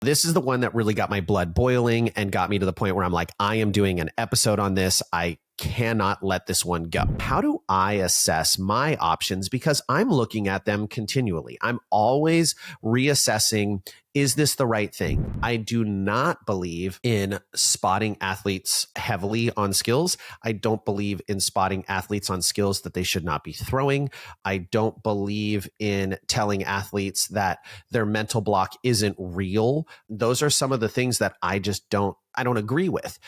This is the one that really got my blood boiling and got me to the point where I'm like, I am doing an episode on this. I cannot let this one go. How do I assess my options? Because I'm looking at them continually. I'm always reassessing, is this the right thing? I do not believe in spotting athletes heavily on skills. I don't believe in spotting athletes on skills that they should not be throwing. I don't believe in telling athletes that their mental block isn't real. Those are some of the things that I don't agree with.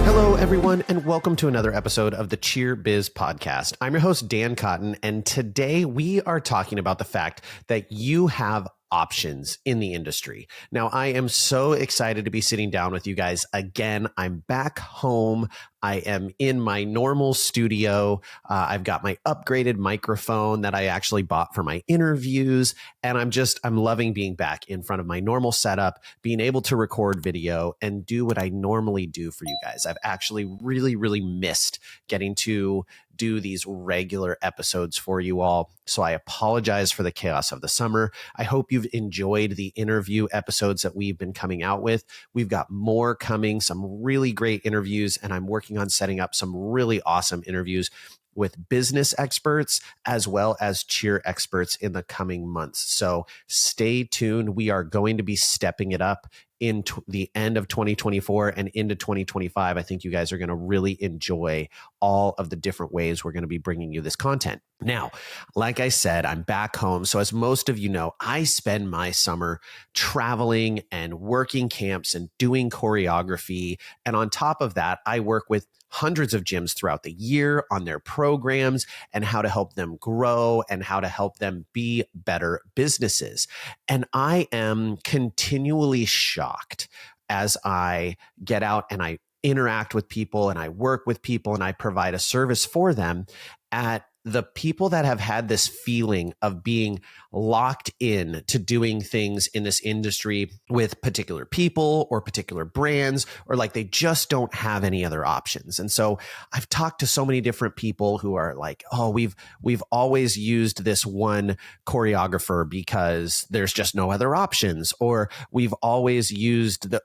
Hello, everyone, and welcome to another episode of the Cheer Biz Podcast. I'm your host, Dan Cotton, and today we are talking about the fact that you have options in the industry. Now, I am so excited to be sitting down with you guys again. I'm back home. I am in my normal studio. I've got my upgraded microphone that I actually bought for my interviews. And I'm loving being back in front of my normal setup, being able to record video and do what I normally do for you guys. I've actually really missed getting to do these regular episodes for you all. So I apologize for the chaos of the summer. I hope you've enjoyed the interview episodes that we've been coming out with. We've got more coming, some really great interviews, and I'm working on setting up some really awesome interviews with business experts as well as cheer experts in the coming months. So stay tuned. We are going to be stepping it up in the end of 2024 and into 2025. I think you guys are going to really enjoy all of the different ways we're going to be bringing you this content. Now, like I said, I'm back home. So as most of you know, I spend my summer traveling and working camps and doing choreography. And on top of that, I work with hundreds of gyms throughout the year on their programs and how to help them grow and how to help them be better businesses. And I am continually shocked as I get out and I interact with people and I work with people and I provide a service for them at the people that have had this feeling of being locked in to doing things in this industry with particular people or particular brands, or like they just don't have any other options. And so I've talked to so many different people who are like, oh, we've always used this one choreographer because there's just no other options. Or we've always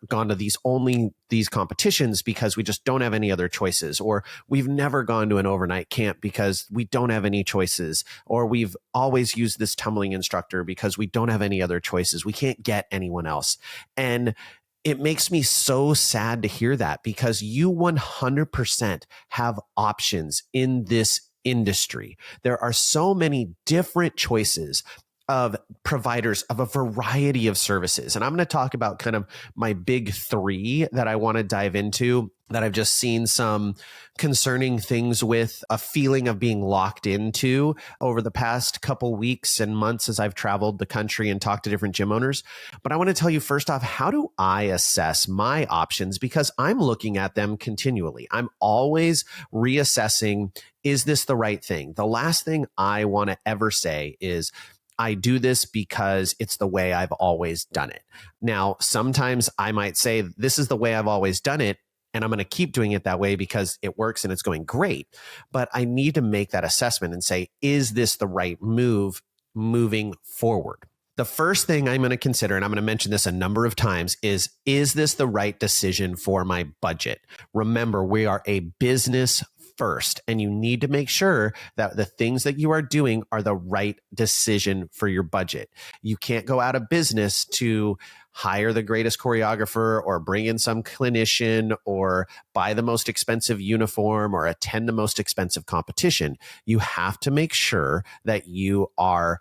gone to these competitions because we just don't have any other choices. Or we've never gone to an overnight camp because we don't have any choices. Or we've always used this tumbling instructor because we don't have any other choices. We can't get anyone else. And it makes me so sad to hear that, because you 100% have options in this industry. There are so many different choices of providers of a variety of services. And I'm going to talk about kind of my big three that I want to dive into, that I've just seen some concerning things with, a feeling of being locked into over the past couple weeks and months as I've traveled the country and talked to different gym owners. But I want to tell you first off, how do I assess my options? Because I'm looking at them continually. I'm always reassessing, is this the right thing? The last thing I want to ever say is, I do this because it's the way I've always done it. Now, sometimes I might say, this is the way I've always done it, and I'm going to keep doing it that way because it works and it's going great. But I need to make that assessment and say, is this the right move moving forward? The first thing I'm going to consider, and I'm going to mention this a number of times, is this the right decision for my budget? Remember, we are a business first, and you need to make sure that the things that you are doing are the right decision for your budget. You can't go out of business to hire the greatest choreographer or bring in some clinician or buy the most expensive uniform or attend the most expensive competition. You have to make sure that you are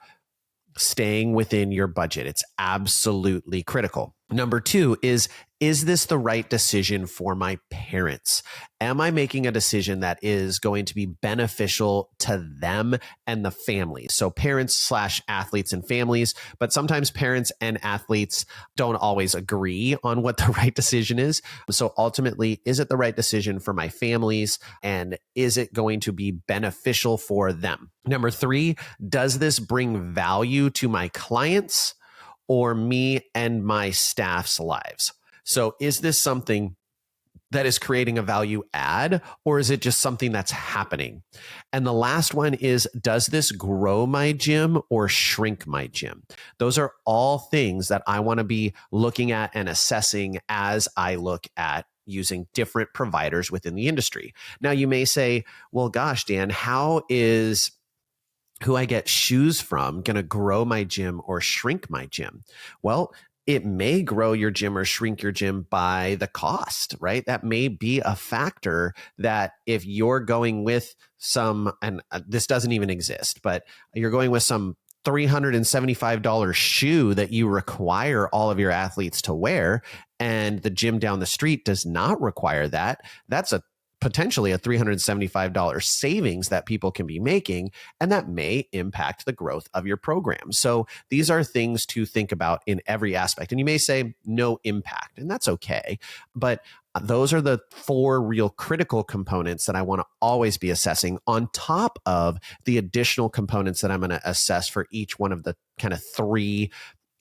staying within your budget. It's absolutely critical. Number two is this the right decision for my parents? Am I making a decision that is going to be beneficial to them and the family? So parents / athletes and families, but sometimes parents and athletes don't always agree on what the right decision is. So ultimately, is it the right decision for my families? And is it going to be beneficial for them? Number three, does this bring value to my clients or me and my staff's lives? So is this something that is creating a value add, or is it just something that's happening? And the last one is, does this grow my gym or shrink my gym? Those are all things that I want to be looking at and assessing as I look at using different providers within the industry. Now, you may say, well, gosh, Dan, how is who I get shoes from going to grow my gym or shrink my gym? Well, it may grow your gym or shrink your gym by the cost, right? That may be a factor that if you're going with some, and this doesn't even exist, but you're going with some $375 shoe that you require all of your athletes to wear, and the gym down the street does not require that, that's potentially a $375 savings that people can be making, and that may impact the growth of your program. So these are things to think about in every aspect. And you may say no impact, and that's okay. But those are the 4 real critical components that I want to always be assessing, on top of the additional components that I'm going to assess for each one of the kind of 3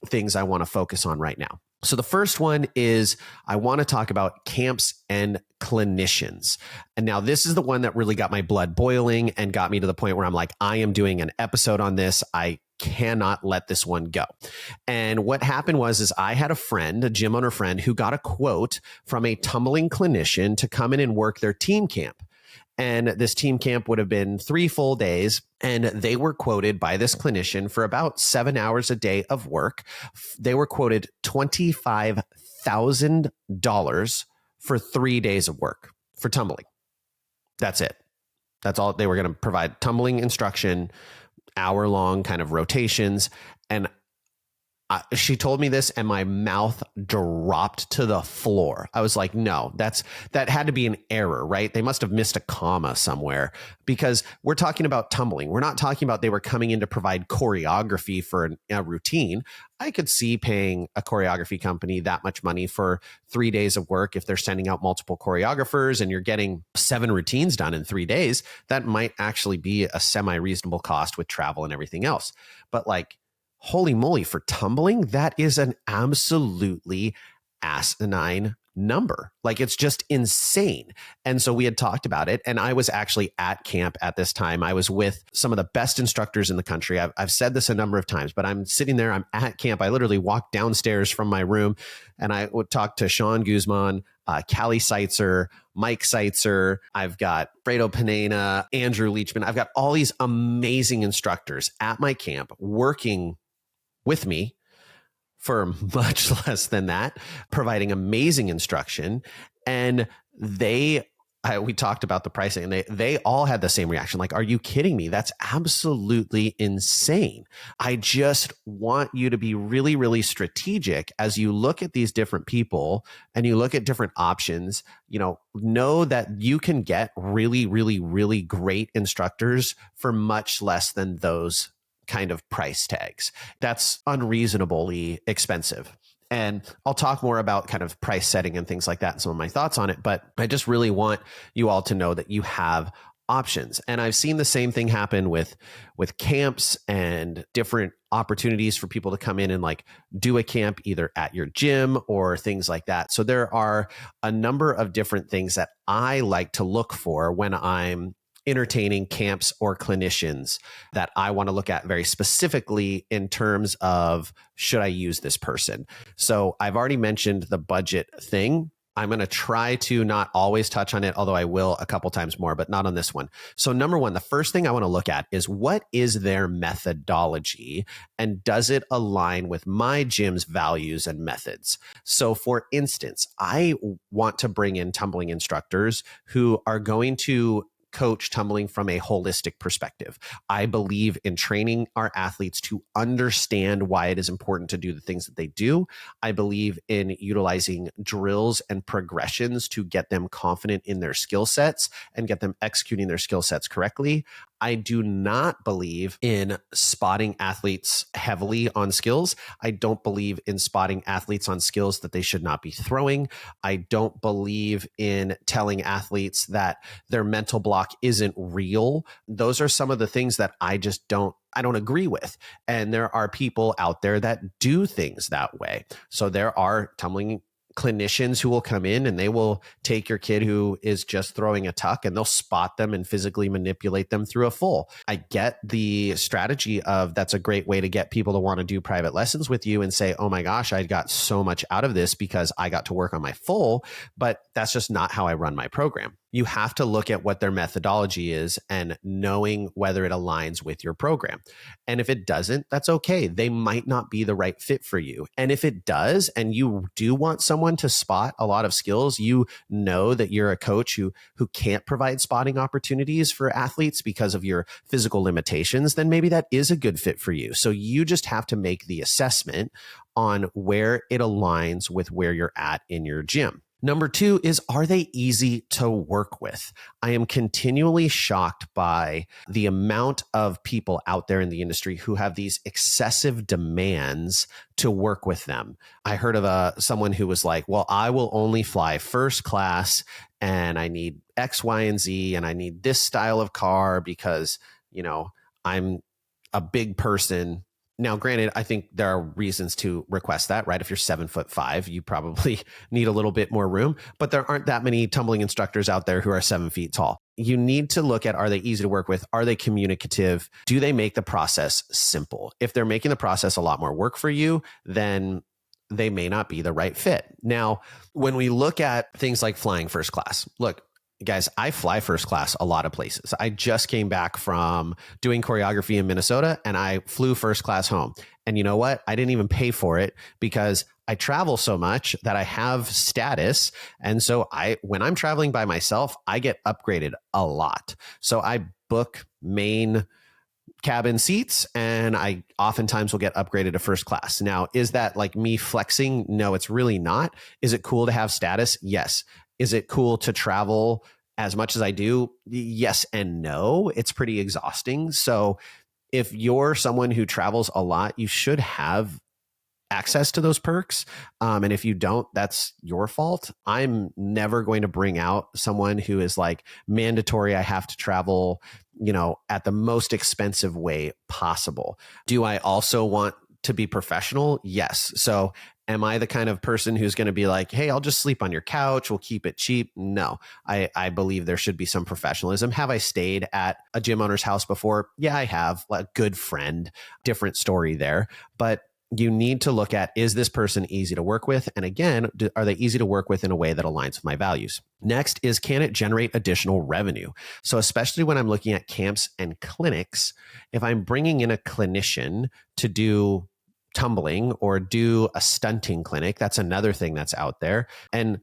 things I want to focus on right now. So the first one is, I want to talk about camps and clinicians. And now this is the one that really got my blood boiling and got me to the point where I'm like, I am doing an episode on this. I cannot let this one go. And what happened was I had a friend, a gym owner friend, who got a quote from a tumbling clinician to come in and work their team camp. And this team camp would have been 3 full days. And they were quoted by this clinician for about 7 hours a day of work. They were quoted $25,000 for 3 days of work for tumbling. That's it. That's all. They were going to provide tumbling instruction, hour-long kind of rotations. And she told me this and my mouth dropped to the floor. I was like, no, that had to be an error, right? They must have missed a comma somewhere, because we're talking about tumbling. We're not talking about they were coming in to provide choreography for a routine. I could see paying a choreography company that much money for 3 days of work. If they're sending out multiple choreographers and you're getting 7 routines done in 3 days, that might actually be a semi-reasonable cost with travel and everything else. But like, holy moly, for tumbling, that is an absolutely asinine number. Like, it's just insane. And so we had talked about it, and I was actually at camp at this time. I was with some of the best instructors in the country. I've said this a number of times, but I'm sitting there, I'm at camp. I literally walked downstairs from my room and I would talk to Sean Guzman, Callie Seitzer, Mike Seitzer. I've got Fredo Pinena, Andrew Leachman. I've got all these amazing instructors at my camp working with me for much less than that, providing amazing instruction. And we talked about the pricing, and they all had the same reaction. Like, are you kidding me? That's absolutely insane. I just want you to be really, really strategic as you look at these different people and you look at different options. Know that you can get really, really, really great instructors for much less than those kind of price tags. That's unreasonably expensive. And I'll talk more about kind of price setting and things like that and some of my thoughts on it. But I just really want you all to know that you have options. And I've seen the same thing happen with camps and different opportunities for people to come in and like do a camp either at your gym or things like that. So there are a number of different things that I like to look for when I'm entertaining camps or clinicians that I want to look at very specifically in terms of, should I use this person? So I've already mentioned the budget thing. I'm going to try to not always touch on it, although I will a couple times more, but not on this one. So number one, the first thing I want to look at is, what is their methodology, and does it align with my gym's values and methods? So for instance, I want to bring in tumbling instructors who are going to coach tumbling from a holistic perspective. I believe in training our athletes to understand why it is important to do the things that they do. I believe in utilizing drills and progressions to get them confident in their skill sets and get them executing their skill sets correctly. I do not believe in spotting athletes heavily on skills. I don't believe in spotting athletes on skills that they should not be throwing. I don't believe in telling athletes that their mental block isn't real. Those are some of the things that I don't agree with. And there are people out there that do things that way. So there are tumbling clinicians who will come in and they will take your kid who is just throwing a tuck and they'll spot them and physically manipulate them through a full. I get the strategy of that's a great way to get people to want to do private lessons with you and say, oh my gosh, I got so much out of this because I got to work on my full, but that's just not how I run my program. You have to look at what their methodology is and knowing whether it aligns with your program. And if it doesn't, that's okay. They might not be the right fit for you. And if it does, and you do want someone to spot a lot of skills, you know that you're a coach who can't provide spotting opportunities for athletes because of your physical limitations, then maybe that is a good fit for you. So you just have to make the assessment on where it aligns with where you're at in your gym. Number 2 is, are they easy to work with? I am continually shocked by the amount of people out there in the industry who have these excessive demands to work with them. I heard of someone who was like, well, I will only fly first class and I need X, Y, and Z, and I need this style of car because, I'm a big person. Now, granted, I think there are reasons to request that, right? If you're 7'5", you probably need a little bit more room, but there aren't that many tumbling instructors out there who are 7 feet tall. You need to look at, are they easy to work with? Are they communicative? Do they make the process simple? If they're making the process a lot more work for you, then they may not be the right fit. Now, when we look at things like flying first class, look, guys, I fly first class a lot of places. I just came back from doing choreography in Minnesota and I flew first class home. And you know what? I didn't even pay for it because I travel so much that I have status. And so when I'm traveling by myself, I get upgraded a lot. So I book main cabin seats and I oftentimes will get upgraded to first class. Now, is that like me flexing? No, it's really not. Is it cool to have status? Yes. Is it cool to travel as much as I do? Yes and no. It's pretty exhausting. So if you're someone who travels a lot, you should have access to those perks. And if you don't, that's your fault. I'm never going to bring out someone who is like mandatory. I have to travel, at the most expensive way possible. Do I also want to be professional? Yes. So am I the kind of person who's going to be like, hey, I'll just sleep on your couch, we'll keep it cheap? No, I believe there should be some professionalism. Have I stayed at a gym owner's house before? Yeah, I have. A good friend, different story there. But you need to look at, is this person easy to work with? And again, are they easy to work with in a way that aligns with my values? Next is, can it generate additional revenue? So especially when I'm looking at camps and clinics, if I'm bringing in a clinician to do tumbling or do a stunting clinic, that's another thing that's out there. And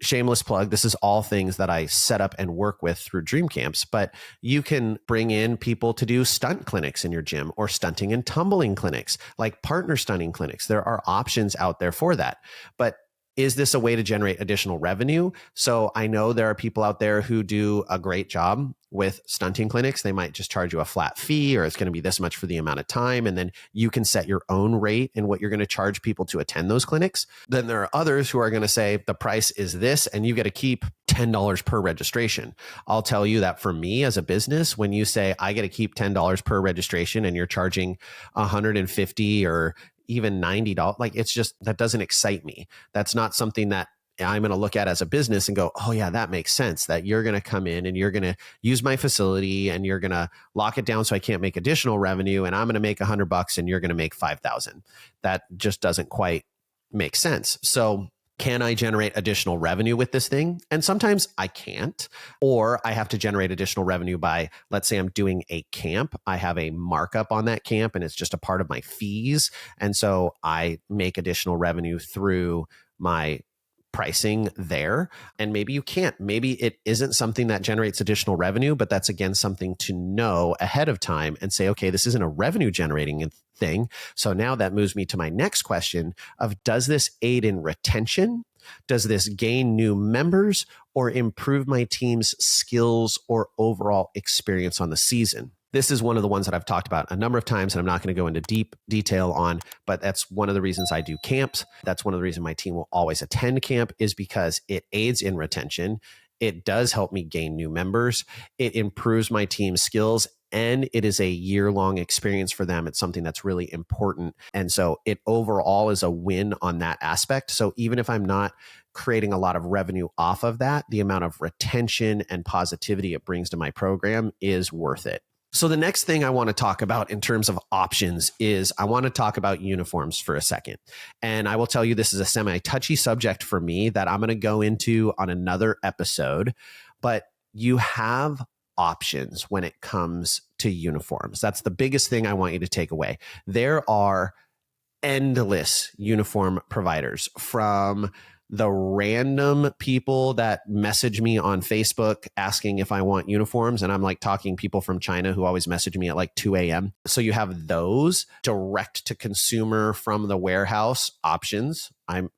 shameless plug, this is all things that I set up and work with through Dream Camps, but you can bring in people to do stunt clinics in your gym or stunting and tumbling clinics, like partner stunting clinics. There are options out there for that. But is this a way to generate additional revenue? So I know there are people out there who do a great job with stunting clinics. They might just charge you a flat fee, or it's going to be this much for the amount of time. And then you can set your own rate in what you're going to charge people to attend those clinics. Then there are others who are going to say the price is this, and you get to keep $10 per registration. I'll tell you that for me as a business, when you say I get to keep $10 per registration and you're charging $150 or even $90, like, it's just, that doesn't excite me. That's not something that I'm going to look at as a business and go, oh yeah, that makes sense, that you're going to come in and you're going to use my facility and you're going to lock it down so I can't make additional revenue, and I'm going to make $100 and you're going to make 5,000. That just doesn't quite make sense. So can I generate additional revenue with this thing? And sometimes I can't, or I have to generate additional revenue by, let's say I'm doing a camp. I have a markup on that camp and it's just a part of my fees. And so I make additional revenue through my pricing there. And maybe you can't. Maybe it isn't something that generates additional revenue, but that's again something to know ahead of time and say, okay, this isn't a revenue generating thing. So now that moves me to my next question of, does this aid in retention? Does this gain new members or improve my team's skills or overall experience on the season? This is one of the ones that I've talked about a number of times, and I'm not going to go into deep detail on, but that's one of the reasons I do camps. That's one of the reasons my team will always attend camp, is because it aids in retention. It does help me gain new members. It improves my team's skills. end, it is a year-long experience for them. It's something that's really important. And so it overall is a win on that aspect. So even if I'm not creating a lot of revenue off of that, the amount of retention and positivity it brings to my program is worth it. So the next thing I want to talk about in terms of options is I want to talk about uniforms for a second. And I will tell you, this is a semi-touchy subject for me that I'm going to go into on another episode, but you have options when it comes to uniforms. That's the biggest thing I want you to take away. There are endless uniform providers, from the random people that message me on Facebook asking if I want uniforms. And I'm like talking people from China who always message me at like 2 a.m. So you have those direct to consumer from the warehouse options. I'm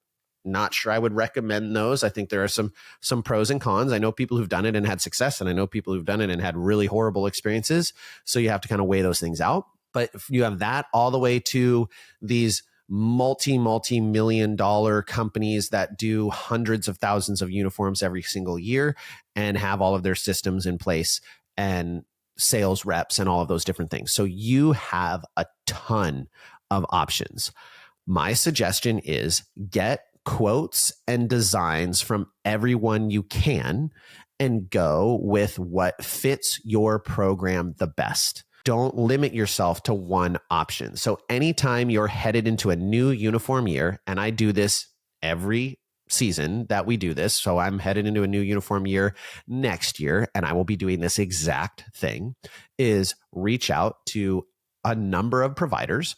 not sure I would recommend those. I think there are some pros and cons. I know people who've done it and had success, and I know people who've done it and had really horrible experiences. So you have to kind of weigh those things out. But if you have that all the way to these multi-million dollar companies that do hundreds of thousands of uniforms every single year and have all of their systems in place and sales reps and all of those different things. So you have a ton of options. My suggestion is get quotes and designs from everyone you can and go with what fits your program the best. Don't limit yourself to one option. So anytime you're headed into a new uniform year, and I do this every season that we do this, so I'm headed into a new uniform year next year, and I will be doing this exact thing, is reach out to a number of providers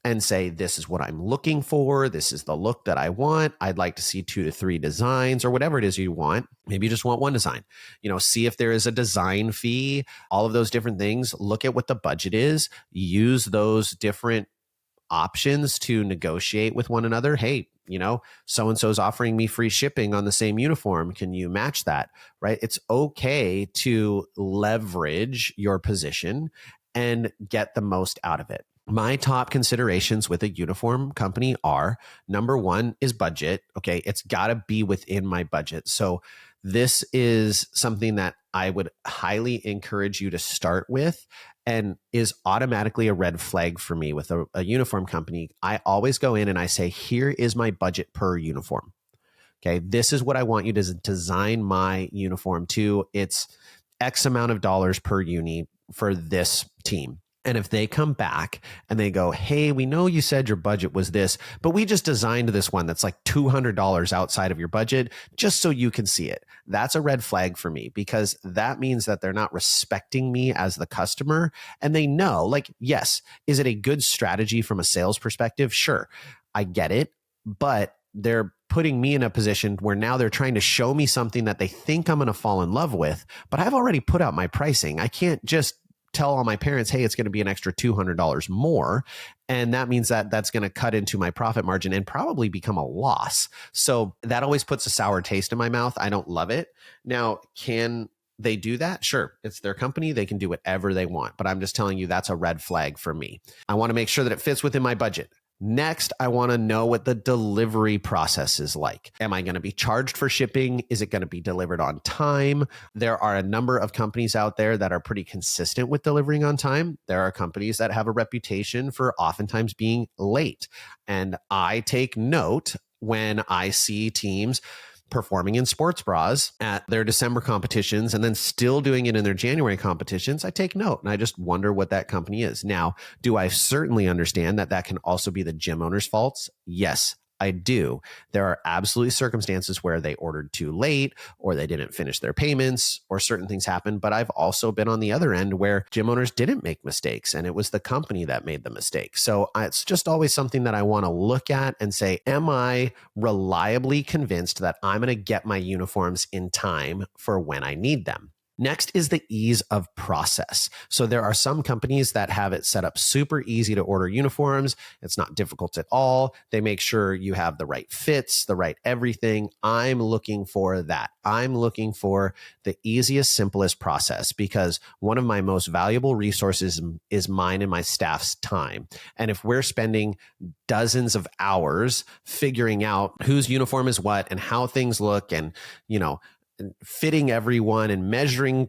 and say, this is what I'm looking for. This is the look that I want. I'd like to see 2 to 3 designs, or whatever it is you want. Maybe you just want one design. See if there is a design fee, all of those different things. Look at what the budget is. Use those different options to negotiate with one another. Hey, so-and-so is offering me free shipping on the same uniform. Can you match that? Right? It's okay to leverage your position and get the most out of it. My top considerations with a uniform company are, number one is budget. Okay. It's got to be within my budget. So this is something that I would highly encourage you to start with, and is automatically a red flag for me with a uniform company. I always go in and I say, here is my budget per uniform. Okay. This is what I want you to design my uniform to. It's X amount of dollars per uni for this team. And if they come back and they go, hey, we know you said your budget was this, but we just designed this one that's like $200 outside of your budget just so you can see it. That's a red flag for me, because that means that they're not respecting me as the customer. And they know, like, yes, is it a good strategy from a sales perspective? Sure, I get it. But they're putting me in a position where now they're trying to show me something that they think I'm going to fall in love with, but I've already put out my pricing. I can't just tell all my parents, hey, it's going to be an extra $200 more. And that means that that's going to cut into my profit margin and probably become a loss. So that always puts a sour taste in my mouth. I don't love it. Now, can they do that? Sure. It's their company. They can do whatever they want. But I'm just telling you, that's a red flag for me. I want to make sure that it fits within my budget. Next, I want to know what the delivery process is like. Am I going to be charged for shipping? Is it going to be delivered on time? There are a number of companies out there that are pretty consistent with delivering on time. There are companies that have a reputation for oftentimes being late. And I take note when I see teams performing in sports bras at their December competitions and then still doing it in their January competitions. I take note and I just wonder what that company is. Now, do I certainly understand that that can also be the gym owner's faults? Yes, I do. There are absolutely circumstances where they ordered too late, or they didn't finish their payments, or certain things happen. But I've also been on the other end where gym owners didn't make mistakes and it was the company that made the mistake. So it's just always something that I want to look at and say, am I reliably convinced that I'm going to get my uniforms in time for when I need them? Next is the ease of process. So there are some companies that have it set up super easy to order uniforms. It's not difficult at all. They make sure you have the right fits, the right everything. I'm looking for that. I'm looking for the easiest, simplest process, because one of my most valuable resources is mine and my staff's time. And if we're spending dozens of hours figuring out whose uniform is what and how things look and, fitting everyone and measuring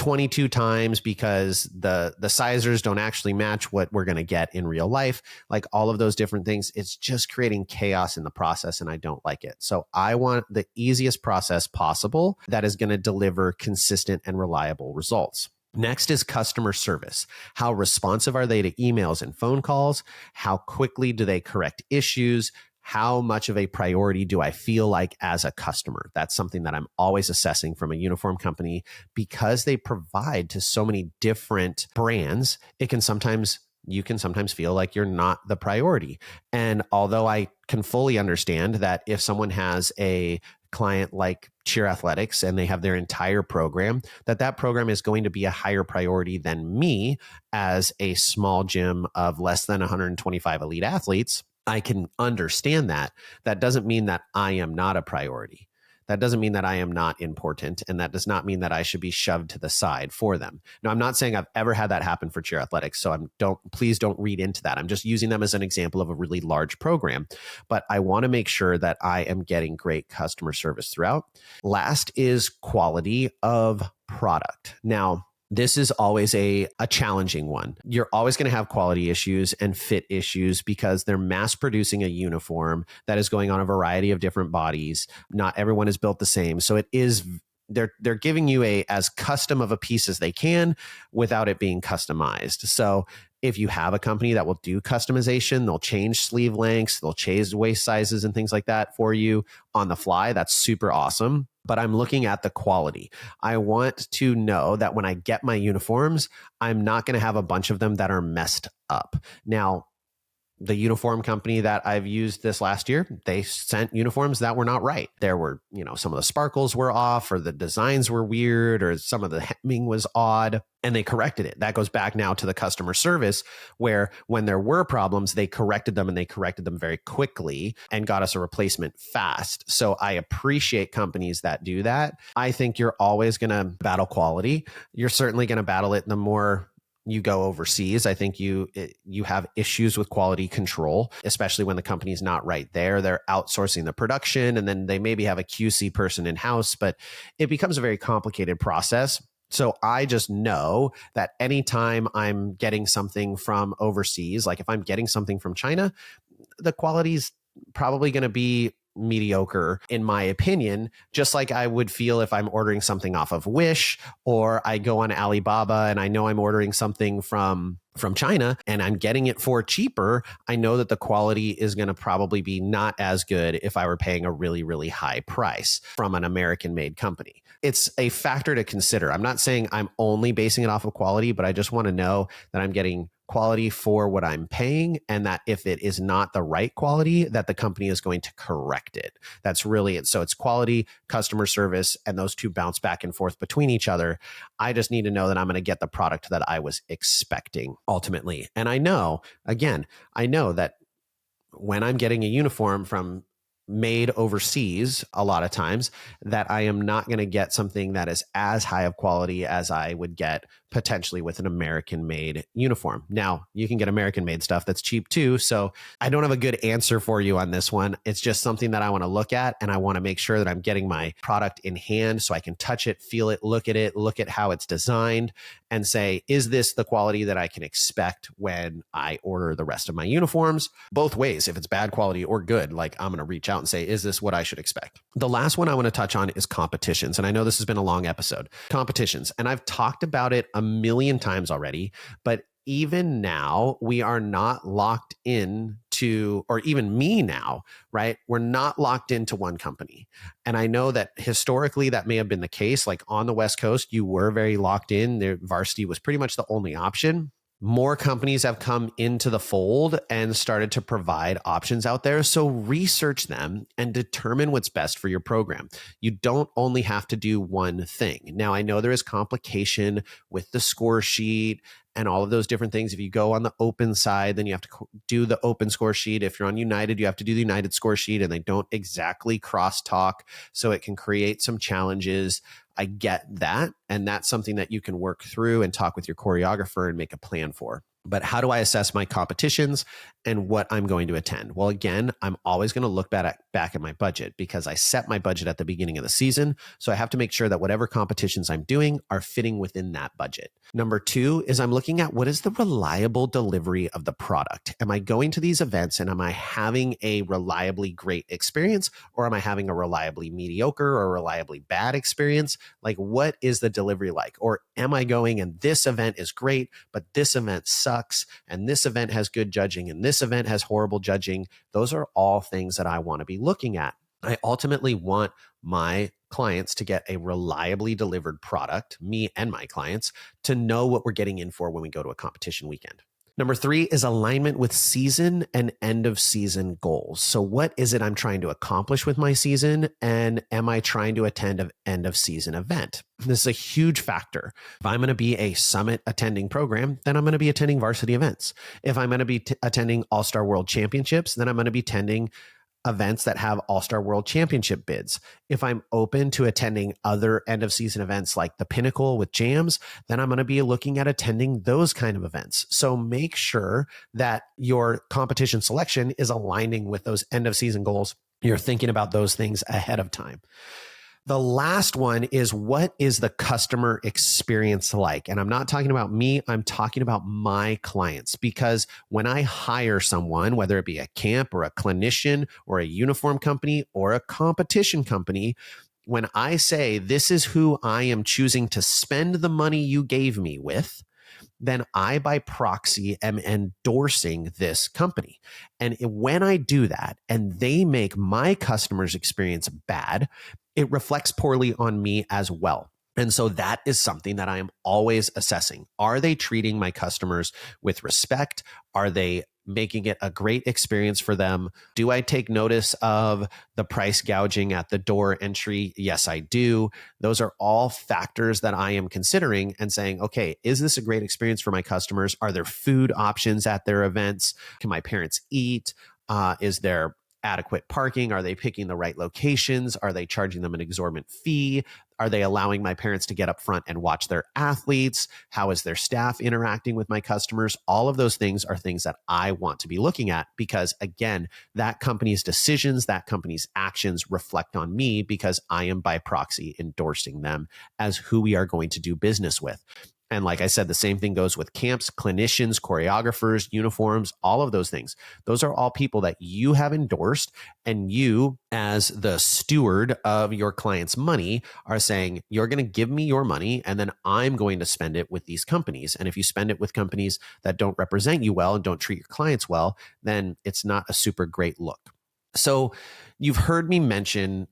22 times because the sizers don't actually match what we're going to get in real life. Like all of those different things, it's just creating chaos in the process, and I don't like it. So I want the easiest process possible that is going to deliver consistent and reliable results. Next is customer service. How responsive are they to emails and phone calls? How quickly do they correct issues? How much of a priority do I feel like as a customer? That's something that I'm always assessing from a uniform company, because they provide to so many different brands. You can sometimes feel like you're not the priority. And although I can fully understand that if someone has a client like Cheer Athletics and they have their entire program, that program is going to be a higher priority than me as a small gym of less than 125 elite athletes, I can understand that. That doesn't mean that I am not a priority. That doesn't mean that I am not important. And that does not mean that I should be shoved to the side for them. Now, I'm not saying I've ever had that happen for Cheer Athletics. So please don't read into that. I'm just using them as an example of a really large program. But I want to make sure that I am getting great customer service throughout. Last is quality of product. Now, this is always a challenging one. You're always going to have quality issues and fit issues because they're mass producing a uniform that is going on a variety of different bodies. Not everyone is built the same. So they're giving you as custom of a piece as they can without it being customized. So if you have a company that will do customization, they'll change sleeve lengths, they'll change waist sizes and things like that for you on the fly. That's super awesome. But I'm looking at the quality. I want to know that when I get my uniforms, I'm not going to have a bunch of them that are messed up. Now, the uniform company that I've used this last year, they sent uniforms that were not right. There were, some of the sparkles were off, or the designs were weird, or some of the hemming was odd, and they corrected it. That goes back now to the customer service, where when there were problems, they corrected them, and they corrected them very quickly and got us a replacement fast. So I appreciate companies that do that. I think you're always going to battle quality. You're certainly going to battle it the more you go overseas. I think you have issues with quality control, especially when the company's not right there. They're outsourcing the production, and then they maybe have a QC person in-house, but it becomes a very complicated process. So I just know that anytime I'm getting something from overseas, like if I'm getting something from China, the quality's probably going to be mediocre, in my opinion, just like I would feel if I'm ordering something off of Wish, or I go on Alibaba and I know I'm ordering something from China and I'm getting it for cheaper. I know that the quality is going to probably be not as good if I were paying a really, really high price from an American made company. It's a factor to consider. I'm not saying I'm only basing it off of quality, but I just want to know that I'm getting quality for what I'm paying, and that if it is not the right quality, that the company is going to correct it. That's really it. So it's quality, customer service, and those two bounce back and forth between each other. I just need to know that I'm going to get the product that I was expecting ultimately. And I know that when I'm getting a uniform from made overseas, a lot of times, that I am not going to get something that is as high of quality as I would get potentially with an American made uniform. Now, you can get American made stuff that's cheap too. So I don't have a good answer for you on this one. It's just something that I want to look at, and I want to make sure that I'm getting my product in hand so I can touch it, feel it, look at how it's designed, and say, is this the quality that I can expect when I order the rest of my uniforms? Both ways. If it's bad quality or good, like, I'm going to reach out and say, is this what I should expect? The last one I want to touch on is competitions. And I know this has been a long episode. Competitions. And I've talked about it a million times already, but even now we are not locked in to, or even me now, right? We're not locked into one company. And I know that historically that may have been the case. Like on the West Coast, you were very locked in. Their varsity was pretty much the only option. More companies have come into the fold and started to provide options out there. So research them and determine what's best for your program. You don't only have to do one thing. Now, I know there is complication with the score sheet and all of those different things. If you go on the open side, then you have to do the open score sheet. If you're on United, you have to do the United score sheet, and they don't exactly crosstalk. So it can create some challenges. I get that. And that's something that you can work through and talk with your choreographer and make a plan for. But how do I assess my competitions and what I'm going to attend? Well, again, I'm always going to look back at my budget because I set my budget at the beginning of the season. So I have to make sure that whatever competitions I'm doing are fitting within that budget. Number two is I'm looking at what is the reliable delivery of the product. Am I going to these events and am I having a reliably great experience, or am I having a reliably mediocre or reliably bad experience? Like, what is the delivery like? Or am I going and this event is great, but this event sucks, and this event has good judging, and this event has horrible judging? Those are all things that I want to be looking at. I ultimately want my clients to get a reliably delivered product, me and my clients, to know what we're getting in for when we go to a competition weekend. Number three is alignment with season and end of season goals. So what is it I'm trying to accomplish with my season? And am I trying to attend an end of season event? This is a huge factor. If I'm going to be a summit attending program, then I'm going to be attending varsity events. If I'm going to be attending All-Star World Championships, then I'm going to be attending events that have All-Star World Championship bids. If I'm open to attending other end of season events like the Pinnacle with jams, then I'm going to be looking at attending those kind of events. So make sure that your competition selection is aligning with those end of season goals. You're thinking about those things ahead of time. The last one is, what is the customer experience like? And I'm not talking about me, I'm talking about my clients. Because when I hire someone, whether it be a camp or a clinician or a uniform company or a competition company, when I say this is who I am choosing to spend the money you gave me with, then I, by proxy, am endorsing this company. And when I do that and they make my customer's experience bad, it reflects poorly on me as well. And so that is something that I am always assessing. Are they treating my customers with respect? Are they making it a great experience for them? Do I take notice of the price gouging at the door entry? Yes, I do. Those are all factors that I am considering and saying, okay, is this a great experience for my customers? Are there food options at their events? Can my parents eat? Is there adequate parking? Are they picking the right locations? Are they charging them an exorbitant fee? Are they allowing my parents to get up front and watch their athletes? How is their staff interacting with my customers? All of those things are things that I want to be looking at because, again, that company's decisions, that company's actions reflect on me because I am by proxy endorsing them as who we are going to do business with. And like I said, the same thing goes with camps, clinicians, choreographers, uniforms, all of those things. Those are all people that you have endorsed, and you, as the steward of your client's money, are saying, you're going to give me your money and then I'm going to spend it with these companies. And if you spend it with companies that don't represent you well and don't treat your clients well, then it's not a super great look. So you've heard me mention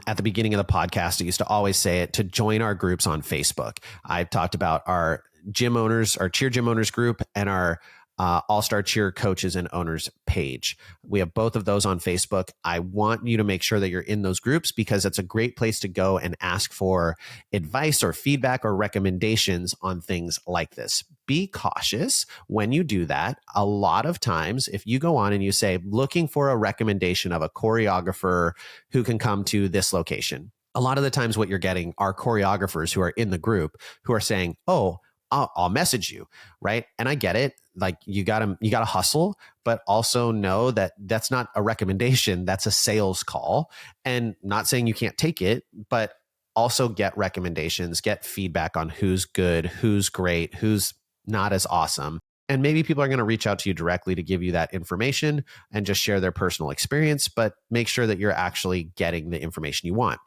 at the beginning of the podcast, I used to always say it, to join our groups on Facebook. I've talked about our gym owners, our cheer gym owners group, and our All-Star Cheer coaches and owners page. We have both of those on Facebook. I want you to make sure that you're in those groups because it's a great place to go and ask for advice or feedback or recommendations on things like this. Be cautious when you do that. A lot of times, if you go on and you say, looking for a recommendation of a choreographer who can come to this location, a lot of the times what you're getting are choreographers who are in the group who are saying, oh, I'll message you, right? And I get it. Like you gotta hustle, but also know that that's not a recommendation. That's a sales call. And not saying you can't take it, but also get recommendations, get feedback on who's good, who's great, who's not as awesome. And maybe people are going to reach out to you directly to give you that information and just share their personal experience, but make sure that you're actually getting the information you want.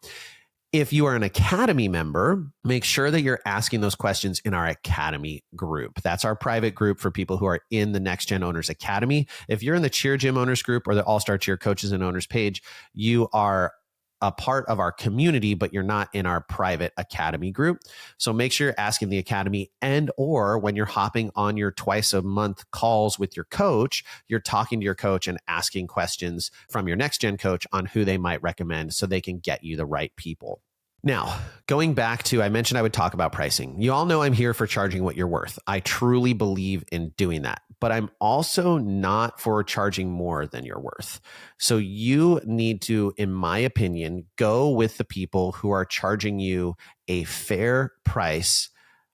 If you are an Academy member, make sure that you're asking those questions in our Academy group. That's our private group for people who are in the Next Gen Owners Academy. If you're in the Cheer Gym Owners group or the All-Star Cheer Coaches and Owners page, you are a part of our community, but you're not in our private Academy group. So make sure you're asking the Academy, and or when you're hopping on your twice a month calls with your coach, you're talking to your coach and asking questions from your Next Gen coach on who they might recommend so they can get you the right people. Now, going back to, I mentioned I would talk about pricing. You all know I'm here for charging what you're worth. I truly believe in doing that, but I'm also not for charging more than you're worth. So you need to, in my opinion, go with the people who are charging you a fair price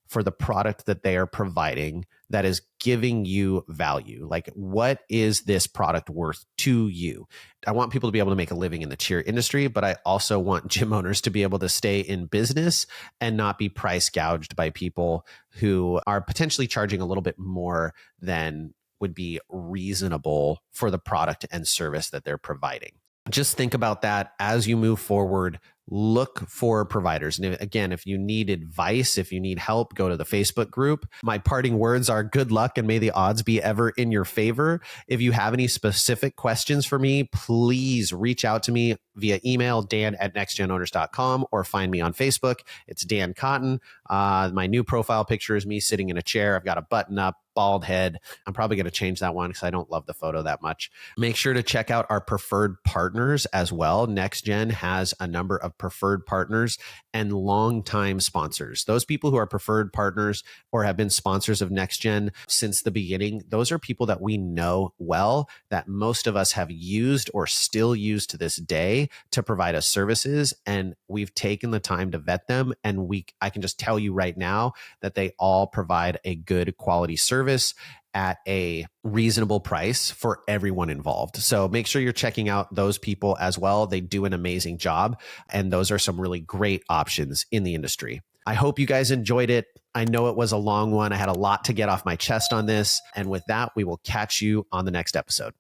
for the product that they are providing that is giving you value. Like, what is this product worth to you? I want people to be able to make a living in the cheer industry, but I also want gym owners to be able to stay in business and not be price gouged by people who are potentially charging a little bit more than would be reasonable for the product and service that they're providing. Just think about that as you move forward. Look for providers. And again, if you need advice, if you need help, go to the Facebook group. My parting words are good luck and may the odds be ever in your favor. If you have any specific questions for me, please reach out to me via email, dan@nextgenowners.com, or find me on Facebook. It's Dan Cotton. My new profile picture is me sitting in a chair. I've got a button up, bald head. I'm probably going to change that one because I don't love the photo that much. Make sure to check out our preferred partners as well. NextGen has a number of preferred partners and longtime sponsors. Those people who are preferred partners or have been sponsors of NextGen since the beginning, those are people that we know well, that most of us have used or still use to this day to provide us services. And we've taken the time to vet them. And I can just tell you right now that they all provide a good quality service at a reasonable price for everyone involved. So make sure you're checking out those people as well. They do an amazing job, and those are some really great options in the industry. I hope you guys enjoyed it. I know it was a long one. I had a lot to get off my chest on this. And with that, we will catch you on the next episode.